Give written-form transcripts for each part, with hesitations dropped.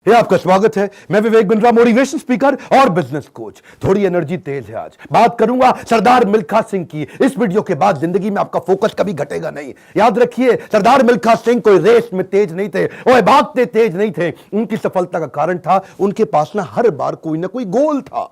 ये आपका स्वागत है। मैं विवेक बिंद्रा, मोटिवेशन स्पीकर और बिजनेस कोच। थोड़ी एनर्जी तेज है। आज बात करूंगा सरदार मिल्खा सिंह की। इस वीडियो के बाद जिंदगी में आपका फोकस कभी घटेगा नहीं। याद रखिए, सरदार मिल्खा सिंह कोई रेस में तेज नहीं थे, वो भागते तेज नहीं थे। उनकी सफलता का कारण था उनके पास ना हर बार कोई ना कोई गोल था।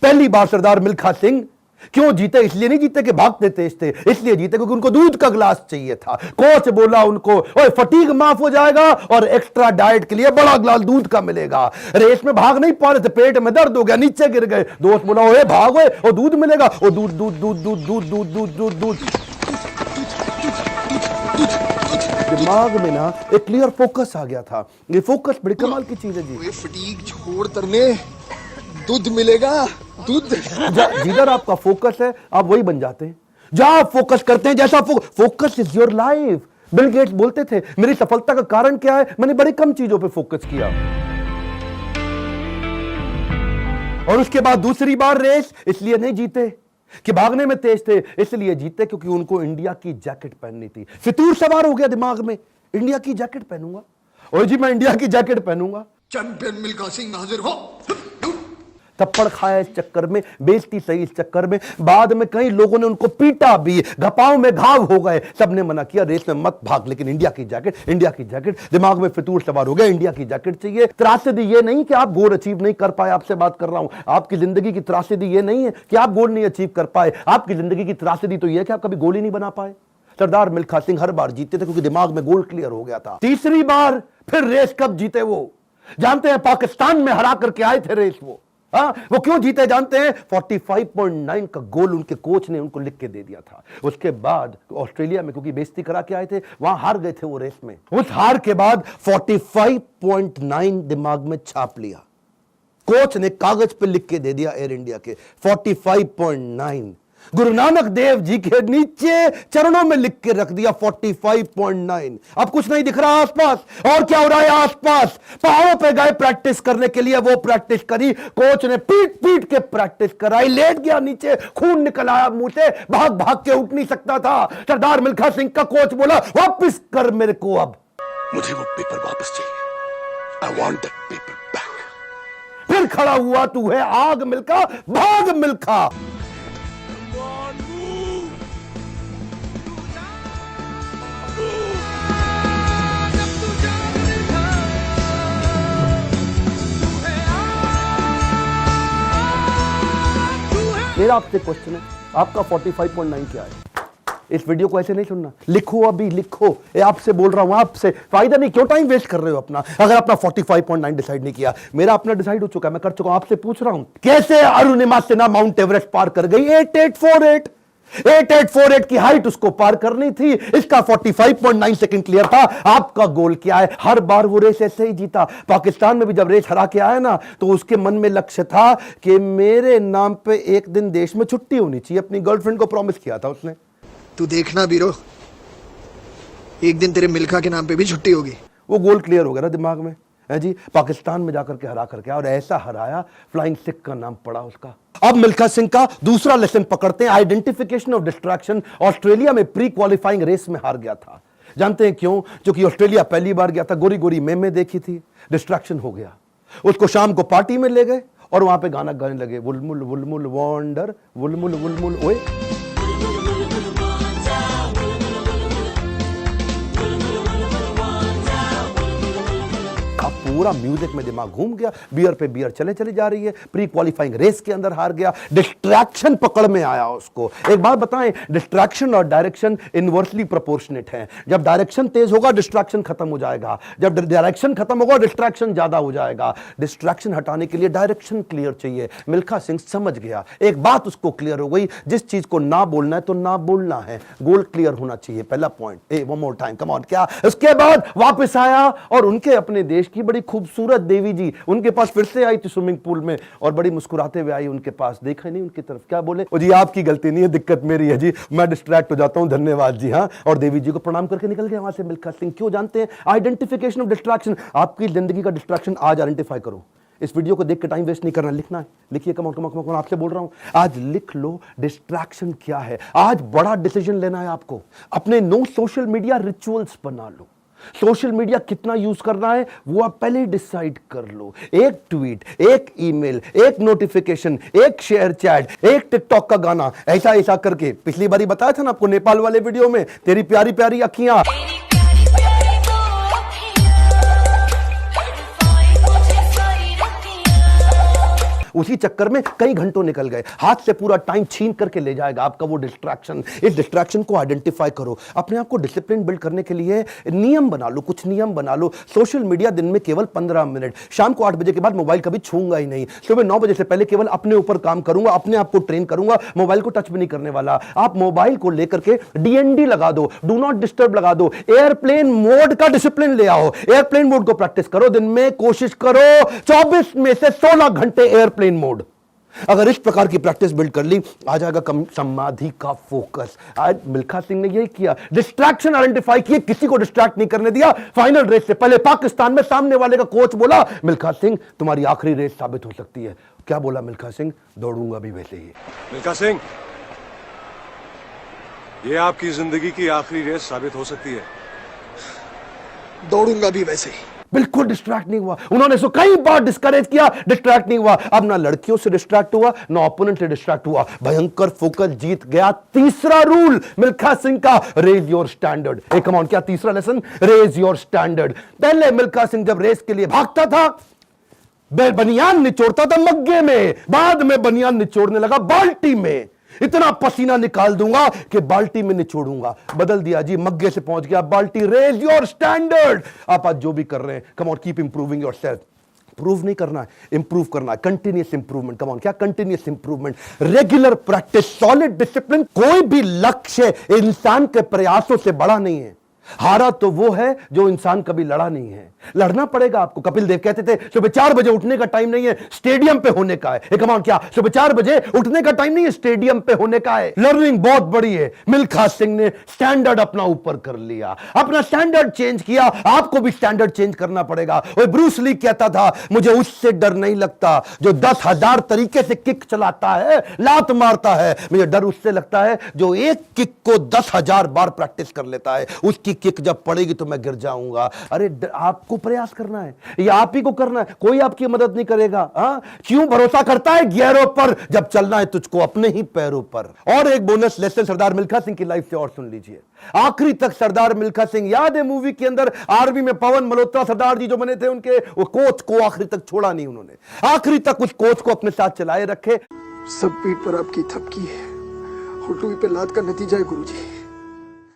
पहली बार सरदार मिल्खा सिंह क्यों जीते? इसलिए नहीं जीते कि भागते तेज थे, इसलिए जीते क्योंकि उनको दूध का गिलास चाहिए था। कोच बोला उनको, ओए फटीग माफ हो जाएगा और एक्स्ट्रा डाइट के लिए बड़ा गिलास दूध का मिलेगा। रेस में भाग नहीं पा रहे थे, पेट में दर्द हो गया, नीचे गिर गए। दोस्त बोला, ओए भागो और दूध मिलेगा। और दूध दूध दूध दूध दूध दूध दूध दूध दूध दिमाग में ना एक क्लियर फोकस आ गया था। ये फोकस बड़ी कमाल की चीज है जी। फटीग छोड़ तरने दूध मिलेगा, दूध। जिधर आपका फोकस है आप वही बन जाते हैं। जहां आप फोकस करते हैं, जैसा focus is your life. Bill Gates बोलते थे, मेरी सफलता का कारण क्या है? मैंने बड़ी कम चीजों पे फोकस किया। और उसके बाद दूसरी बार रेस इसलिए नहीं जीते कि भागने में तेज थे, इसलिए जीते क्योंकि उनको इंडिया की जैकेट पहननी थी। फितूर सवार हो गया दिमाग में, इंडिया की जैकेट पहनूंगा। और जी मैं इंडिया की जैकेट पहनूंगा। चैंपियन मिल्खा सिंह हाजिर हो। थप्पड़ खाया इस चक्कर में, बेइज्जती सही इस चक्कर में। बाद में कई लोगों ने उनको पीटा भी, घपाव में घाव हो गए। सबने मना किया, रेस में मत भाग, लेकिन इंडिया की जैकेट, इंडिया की जैकेट। दिमाग में फितूर सवार हो गया, इंडिया की जैकेट चाहिए। त्रासदी ये नहीं कि आप गोल अचीव नहीं कर पाए, आपसे बात कर रहा हूं। आपकी जिंदगी की त्रासदी ये नहीं है कि आप गोल नहीं अचीव कर पाए। आपकी जिंदगी की त्रासदी तो यह है कि आप कभी गोल ही नहीं बना पाए। सरदार मिल्खा सिंह हर बार जीते थे क्योंकि दिमाग में गोल क्लियर हो गया था। तीसरी बार फिर रेस कब जीते वो जानते हैं? पाकिस्तान में हरा करके आए थे रेस वो। वो क्यों जीते जानते हैं? 45.9 का गोल उनके कोच ने उनको लिख के दे दिया था। उसके बाद ऑस्ट्रेलिया में क्योंकि बेइज्जती करा के आए थे, वहां हार गए थे वो रेस में। उस हार के बाद 45.9 दिमाग में छाप लिया। कोच ने कागज पे लिख के दे दिया एयर इंडिया के 45.9। गुरु नानक देव जी के नीचे चरणों में लिख के रख दिया 45.9। अब कुछ नहीं दिख रहा आसपास। और क्या हो रहा है आसपास? पहाड़ों पे गए प्रैक्टिस करने के लिए, वो प्रैक्टिस करी। कोच ने पीट पीट के प्रैक्टिस कराई। लेट गया नीचे, खून निकल आया मुंह से, भाग भाग के उठ नहीं सकता था। सरदार मिल्खा सिंह का कोच बोला, वापस कर मेरे को, अब मुझे वो पेपर वापस चाहिए। I want that paper back। फिर खड़ा हुआ, तू है आग मिल्खा, भाग मिल्खा। मेरा आपसे क्वेश्चन है, आपका 45.9 क्या है? इस वीडियो को ऐसे नहीं सुनना, लिखो, अभी लिखो। ये आपसे बोल रहा हूं, आपसे। फायदा नहीं, क्यों टाइम वेस्ट कर रहे हो अपना? अगर अपना 45.9 डिसाइड नहीं किया, मेरा अपना डिसाइड हो चुका है, मैं कर चुका हूं। आपसे पूछ रहा हूं, कैसे अरुणिमा सिन्हा माउंट एवरेस्ट पार कर गई? 8848 की हाइट उसको पार करनी थी। इसका 45.9 सेकंड क्लियर था। आपका गोल क्या है? हर बार वो रेस ऐसे ही जीता। पाकिस्तान में भी जब रेस हरा के आया ना, तो उसके मन में लक्ष्य था कि मेरे नाम पे एक दिन देश में छुट्टी होनी चाहिए। अपनी गर्लफ्रेंड को प्रॉमिस किया था उसने। तू देखना बीरो, एक दिन तेरे मिल्खा के नाम पे भी छुट्टी होगी। वो गोल क्लियर हो गया ना दिमाग में, है जी। पाकिस्तान में जाकर के हरा करके, और ऐसा हराया, फ्लाइंग सिख का नाम पड़ा उसका। अब मिल्खा सिंह का दूसरा लेसन पकड़ते हैं, आइडेंटिफिकेशन ऑफ डिस्ट्रैक्शन। ऑस्ट्रेलिया में प्री क्वालिफाइंग रेस में हार गया था। जानते हैं क्यों? क्योंकि ऑस्ट्रेलिया पहली बार गया था, गोरी गोरी मेमे देखी थी, डिस्ट्रैक्शन हो गया। उसको शाम को पार्टी में ले गए और वहां पे गाना गाने लगे, वुलमुल वुलमुल वॉन्डर, वुलमुल वुलमुल ओए। पूरा म्यूजिक में दिमाग घूम गया, बियर पे बियर चले चली जा रही है। प्री क्वालिफाइंग रेस के अंदर हार गया, डिस्ट्रैक्शन पकड़ में आया उसको। एक बात बताएं, डिस्ट्रैक्शन और डायरेक्शन इनवर्सली प्रोपोर्शनेट है। जब डायरेक्शन तेज होगा, डिस्ट्रैक्शन खत्म हो जाएगा। जब डायरेक्शन खत्म होगा, डिस्ट्रैक्शन ज्यादा हो जाएगा। डिस्ट्रैक्शन हटाने के लिए डायरेक्शन क्लियर चाहिए। मिल्खा सिंह समझ गया, एक बात उसको क्लियर हो गई, जिस चीज को ना बोलना है तो ना बोलना है। गोल क्लियर होना चाहिए, पहला point. One more time, come on. क्या? उसके बाद वापस आया और उनके अपने देश की बड़ी खूबसूरत देवी जी उनके पास फिर से आई थी स्विमिंग पूल में, और बड़ी मुस्कुराते हुए आई उनके पास। देखा नहीं उनकी तरफ, क्या बोले? जी आपकी गलती नहीं है, दिक्कत मेरी है जी, मैं डिस्ट्रैक्ट हो जाता हूं, धन्यवाद जी। हाँ, और देवी जी को प्रणाम करके निकल गया वहां से मिल्खा सिंह। क्यों जानते हैं? Identification of distraction. आपकी जिंदगी का डिस्ट्रैक्शन आज आइडेंटिफाई करो। इस वीडियो को देख के टाइम वेस्ट नहीं करना, लिखना है। लिखिए, कम ऑन आपसे बोल रहा हूं, आज लिख लो डिस्ट्रैक्शन क्या है। आज बड़ा डिसीजन लेना है आपको। अपने नो सोशल मीडिया रिचुअल्स बना लो। सोशल मीडिया कितना यूज करना है वो आप पहले ही डिसाइड कर लो। एक ट्वीट, एक ईमेल, एक नोटिफिकेशन, एक शेयर चैट, एक टिकटॉक का गाना, ऐसा ऐसा करके। पिछली बारी बताया था ना आपको नेपाल वाले वीडियो में, तेरी प्यारी प्यारी अखियां, उसी चक्कर में कई घंटों निकल गए, हाथ से पूरा टाइम छीन करके ले जाएगा आपका वो डिस्ट्रैक्शन। इस डिस्ट्रैक्शन को आइडेंटिफाई करो, अपने आप को डिसिप्लिन बिल्ड करने के लिए नियम बना लो, कुछ नियम बना लो। सोशल मीडिया दिन में केवल 15 मिनट, शाम को 8 बजे के बाद मोबाइल कभी छूंगा ही नहीं, सुबह 9 बजे से पहले केवल अपने ऊपर काम करूंगा, अपने आप को ट्रेन करूंगा, मोबाइल को टच भी नहीं करने वाला। आप मोबाइल को लेकर के डीएनडी लगा दो, डू नॉट डिस्टर्ब लगा दो, एयरप्लेन मोड का डिसिप्लिन ले आओ, एयरप्लेन मोड को प्रैक्टिस करो। दिन में कोशिश करो 24 में से 16 घंटे एयरप्लेन मोड। अगर इस प्रकार की प्रैक्टिस बिल्ड कर ली, आ जाएगा कम समाधि का फोकस। आज मिल्खा सिंह ने यही किया, डिस्ट्रैक्शन आइडेंटिफाई किए, किसी को डिस्ट्रैक्ट नहीं करने दिया। फाइनल रेस से पहले पाकिस्तान में सामने वाले का कोच बोला, मिल्खा सिंह तुम्हारी आखिरी रेस साबित हो सकती है। क्या बोला मिल्खा सिंह? दौड़ूंगा भी वैसे ही। मिल्खा सिंह, ये आपकी जिंदगी की आखिरी रेस साबित हो सकती है। दौड़ूंगा भी वैसे ही। बिल्कुल डिस्ट्रैक्ट नहीं हुआ। उन्होंने इसको कई बार डिस्करेज किया, डिस्ट्रैक्ट नहीं हुआ। अब ना लड़कियों से डिस्ट्रैक्ट हुआ, ना ओपोनेंट से डिस्ट्रैक्ट हुआ, भयंकर फोकस, जीत गया। तीसरा रूल मिल्खा सिंह का, raise your standard. Hey come on, क्या तीसरा लेसन? Raise your standard. पहले मिल्खा सिंह जब रेस के लिए भागता था, बनियान निचोड़ता था मग्गे में, बाद में बनियान निचोड़ने लगा बाल्टी में। इतना पसीना निकाल दूंगा कि बाल्टी में निचोड़ूंगा। बदल दिया जी, मग्गे से पहुंच गया बाल्टी। Raise your standard. आप आज जो भी कर रहे हैं, come on, keep improving yourself. Prove नहीं करना है, इंप्रूव करना है, कंटिन्यूअस इंप्रूवमेंट। कम ऑन, क्या continuous improvement? Regular practice, solid discipline. कोई भी लक्ष्य इंसान के प्रयासों से बड़ा नहीं है। हारा तो वो है जो इंसान कभी लड़ा नहीं है। लड़ना पड़ेगा आपको। कपिल देव कहते थे सुबह 4 बजे उठने का टाइम नहीं है, स्टेडियम पे होने का है। कमान, क्या सुबह 4 बजे उठने का टाइम नहीं है, स्टेडियम पे होने का है। लर्निंग बहुत बड़ी है। मिल्खा सिंह ने स्टैंडर्ड अपना ऊपर कर लिया, अपना स्टैंडर्ड चेंज किया। आपको भी स्टैंडर्ड चेंज करना पड़ेगा। और ब्रूस ली कहता था, मुझे उससे डर नहीं लगता जो 10,000 तरीके से किक चलाता है, लात मारता है। मुझे डर उससे लगता है जो एक किक को 10,000 बार प्रैक्टिस कर लेता है। उसकी किक जब पड़ेगी तो मैं गिर जाऊंगा। अरे आपको प्रयास करना है, ये आप ही को करना है, कोई आपकी मदद नहीं करेगा। क्यों भरोसा करता है गियरों पर, जब चलना है तुझको अपने ही पैरों पर। और एक बोनस लेसन सरदार मिल्खा सिंह की लाइफ से और सुन लीजिए। आखिरी तक सरदार मिल्खा सिंह, याद है मूवी के अंदर आर्मी में पवन मल्होत्रा सरदार जी जो बने थे, उनके वो कोच को आखिरी तक छोड़ा नहीं उन्होंने। आखिरी तक उस कोच को अपने साथ चलाए रखे। सब पीठ पर आपकी थपकी है, हुटुई पे लात का नतीजा है गुरुजी।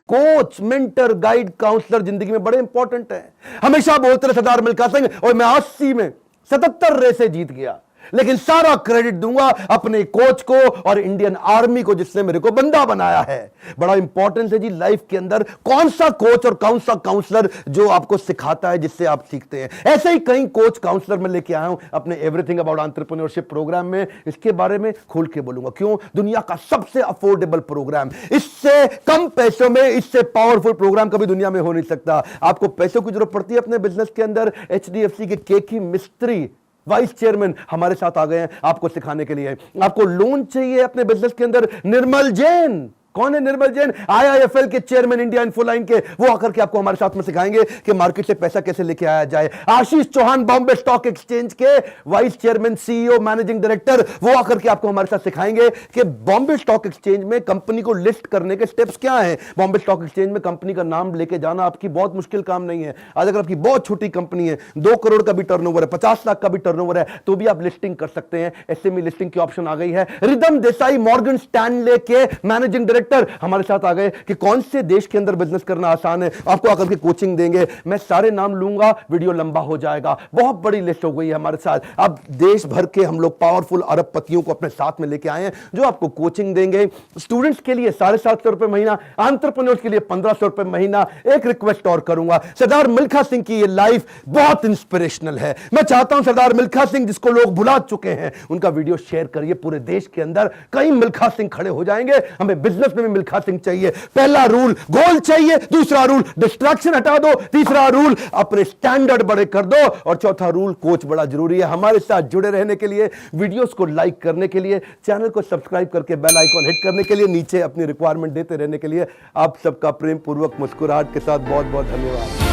कोच, मेंटर, गाइड, काउंसलर जिंदगी में बड़े इंपॉर्टेंट है। हमेशा बोलते रहे सरदार मिल्खा सिंह, और मैं 80 में 77 रेसें जीत गया, लेकिन सारा क्रेडिट दूंगा अपने कोच को और इंडियन आर्मी को जिसने मेरे को बंदा बनाया है। बड़ा इंपॉर्टेंट है जी लाइफ के अंदर कौन सा कोच और कौन सा काउंसलर जो आपको सिखाता है, जिससे आप सीखते हैं। ऐसे ही कई कोच काउंसलर मैं लेके आया हूं अपने एवरीथिंग अबाउट एंटरप्रेन्योरशिप प्रोग्राम में। इसके बारे में खोल के बोलूंगा। क्यों? दुनिया का सबसे अफोर्डेबल प्रोग्राम, इससे कम पैसों में इससे पावरफुल प्रोग्राम कभी दुनिया में हो नहीं सकता। आपको पैसों की जरूरत पड़ती है अपने बिजनेस के अंदर, HDFC के केकी मिस्त्री वाइस चेयरमैन हमारे साथ आ गए हैं आपको सिखाने के लिए। आपको लोन चाहिए अपने बिजनेस के अंदर, निर्मल जैन। कौन है निर्मल जैन? IIFL के चेयरमैन, इंडिया इन्फोलाइन के। वो आकर के आपको हमारे साथ में सिखाएंगे कि मार्केट से पैसा कैसे लेके आया जाए। आशीष चौहान, बॉम्बे स्टॉक एक्सचेंज के vice chairman, CEO, managing director, वो आकर के आपको हमारे साथ सिखाएंगे कि बॉम्बे स्टॉक एक्सचेंज में कंपनी को लिस्ट करने के स्टेप्स क्या हैं। बॉम्बे स्टॉक एक्सचेंज में कंपनी का नाम लेके जाना आपकी बहुत मुश्किल काम नहीं है। आज अगर आपकी बहुत छोटी कंपनी है, 2 करोड़ का भी टर्नओवर है, 50 लाख का भी टर्नओवर है, तो भी आप लिस्टिंग कर सकते हैं। SME लिस्टिंग की ऑप्शन आ गई है। रिदम देसाई, मॉर्गन स्टैनले के मैनेजिंग डायरेक्टर हमारे साथ आ गए कि कौन से देश के अंदर बिजनेस करना आसान है। आपको आकर के कोचिंग देंगे। मैं सारे नाम लूंगा, वीडियो लंबा हो जाएगा। बहुत बड़ी लिस्ट हो गई है हमारे साथ। अब देश भर के हम लोग पावरफुल अरबपतियों को अपने साथ में लेके आए हैं जो आपको कोचिंग देंगे। स्टूडेंट्स के लिए 750 रुपए महीना, एंटरप्रेन्योर्स के लिए 1500 रुपए महीना। एक रिक्वेस्ट और करूंगा, सरदार मिल्खा सिंह की ये लाइफ बहुत इंस्पिरेशनल है। मैं चाहता हूं सरदार मिल्खा सिंह जिसको लोग भुला चुके हैं, उनका वीडियो शेयर करिए पूरे देश के अंदर। कई मिल्खा सिंह खड़े हो जाएंगे। हमें बिजनेस में भी मिल्खा सिंह चाहिए। पहला रूल गोल चाहिए, दूसरा रूल डिस्ट्रैक्शन हटा दो, तीसरा रूल अपने स्टैंडर्ड बड़े कर दो, और चौथा रूल कोच बड़ा जरूरी है। हमारे साथ जुड़े रहने के लिए, वीडियोस को लाइक करने के लिए, चैनल को सब्सक्राइब करके बेल आइकॉन हिट करने के लिए, नीचे अपनी रिक्वायरमेंट देते रहने के लिए आप सबका प्रेम पूर्वक मुस्कुराहट के साथ बहुत बहुत धन्यवाद।